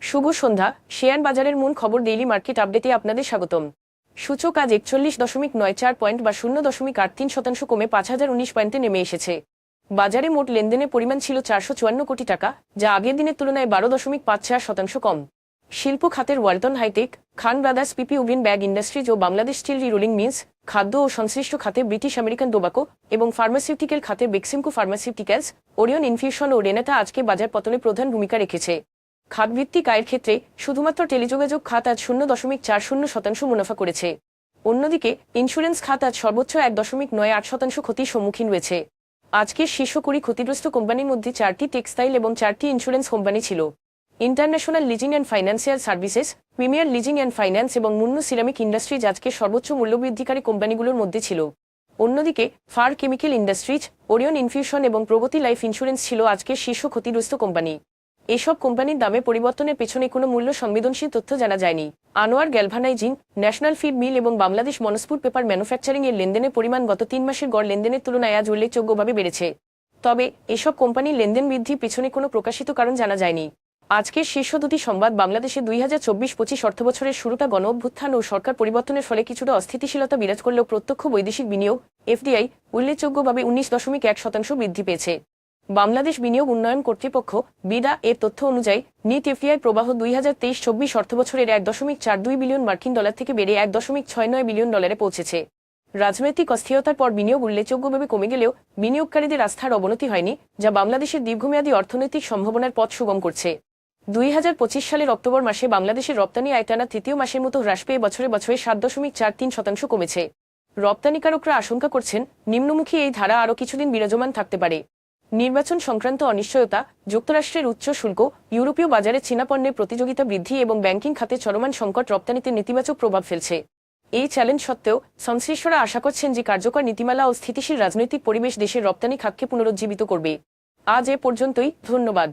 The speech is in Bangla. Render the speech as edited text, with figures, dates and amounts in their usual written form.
শুভ সন্ধ্যা। শেয়ার বাজারের মূল খবর ডেইলি মার্কেট আপডেটে আপনাদের স্বাগতম। সূচক আজ 41.94 পয়েন্ট বা 0.83% কমে 5019 পয়েন্টে নেমে এসেছে। বাজারে মোট লেনদেনের পরিমাণ ছিল 454 কোটি টাকা, যা আগের দিনের তুলনায় 12.54% কম। শিল্প খাতের ওয়ালটন হাইটেক, খান ব্রাদার্স, পিপি উভিন ব্যাগ ইন্ডাস্ট্রিজ ও বাংলাদেশ স্টিল রিরোলিং মিলস, খাদ্য ও সংশ্লিষ্ট খাতে ব্রিটিশ আমেরিকান টোবাকো এবং ফার্মাসিউটিক্যাল খাতে বেক্সিমকো ফার্মাসিউটিক্যালস, ওরিয়ন ইনফিউশন ও রেনেটা আজকে বাজার পতনে প্রধান ভূমিকা রেখেছে। খাতভিত্তিক আয়ের ক্ষেত্রে শুধুমাত্র টেলিযোগাযোগ খাত আজ 0.40% মুনাফা করেছে। অন্যদিকে ইন্স্যুরেন্স খাত আজ সর্বোচ্চ 1.98% ক্ষতির সম্মুখীন রয়েছে। আজকের শীর্ষ 20 ক্ষতিগ্রস্ত কোম্পানির মধ্যে 4টি টেক্সটাইল এবং 4টি ইন্স্যুরেন্স কোম্পানি ছিল। International leasing and financial services, premier leasing and finance এবং মুন্নু সিরামিক ইন্ডাস্ট্রিজ আজকের সর্বোচ্চ মূল্যবৃদ্ধিকারী কোম্পানিগুলোর মধ্যে ছিল। অন্যদিকে Far Chemical Industries, Orion Infusion এবং প্রগতি লাইফ ইন্স্যুরেন্স ছিল আজকের শীর্ষ ক্ষতিগ্রস্ত কোম্পানি। এসব কোম্পানির দামে পরিবর্তনের পেছনে কোনো মূল্য সংবেদনশীল তথ্য জানা যায়নি। Anwar Galvanizing, National Feed Mill এবং বাংলাদেশ মনস্পুর পেপার ম্যানুফ্যাকচারিং এর লেনদেনের পরিমাণ গত 3 মাসের গড় লেনদেনের তুলনায় আজ উল্লেখযোগ্যভাবে বেড়েছে। তবে এসব কোম্পানির লেনদেন বৃদ্ধির পেছনে কোনো প্রকাশিত কারণ জানা যায়নি। আজকের শীর্ষ দুটি সংবাদ বাংলাদেশে 2024-25 অর্থবছরের শুরুটা গণ অভ্যুত্থান ও সরকার পরিবর্তনের ফলে কিছুটা অস্থিতিশীলতা বিরাজ করলেও প্রত্যক্ষ বৈদেশিক বিনিয়োগ এফডিআই উল্লেখযোগ্যভাবে 19.1% বৃদ্ধি পেয়েছে। বাংলাদেশ বিনিয়োগ উন্নয়ন কর্তৃপক্ষ বিডা এর তথ্য অনুযায়ী নিট এফডিআই প্রবাহ 2023-24 অর্থবছরের 1.42 বিলিয়ন মার্কিন ডলার থেকে বেড়ে 1.69 বিলিয়ন ডলারে পৌঁছেছে। রাজনৈতিক অস্থিরতার পর বিনিয়োগ উল্লেখযোগ্যভাবে কমে গেলেও বিনিয়োগকারীদের আস্থার অবনতি হয়নি, যা বাংলাদেশের দীর্ঘমেয়াদী অর্থনৈতিক সম্ভাবনার পথ সুগম করছে। 2025 সালের অক্টোবর মাসে বাংলাদেশের রপ্তানি আয় টানা তৃতীয় মাসের মতো হ্রাস পেয়ে বছরে 7.43% কমেছে। রপ্তানিকারকরা আশঙ্কা করছেন নিম্নমুখী এই ধারা আরও কিছুদিন বিরাজমান থাকতে পারে। নির্বাচন সংক্রান্ত অনিশ্চয়তা, যুক্তরাষ্ট্রের উচ্চ শুল্ক, ইউরোপীয় বাজারে চীনা পণ্যের প্রতিযোগিতা বৃদ্ধি এবং ব্যাংকিং খাতে চলমান সংকট রপ্তানিতে নেতিবাচক প্রভাব ফেলছে। এই চ্যালেঞ্জ সত্ত্বেও সংশ্লিষ্টরা আশা করছেন যে কার্যকর নীতিমালা ও স্থিতিশীল রাজনৈতিক পরিবেশ দেশের রপ্তানি খাতকে পুনরুজ্জীবিত করবে। আজ এ পর্যন্তই, ধন্যবাদ।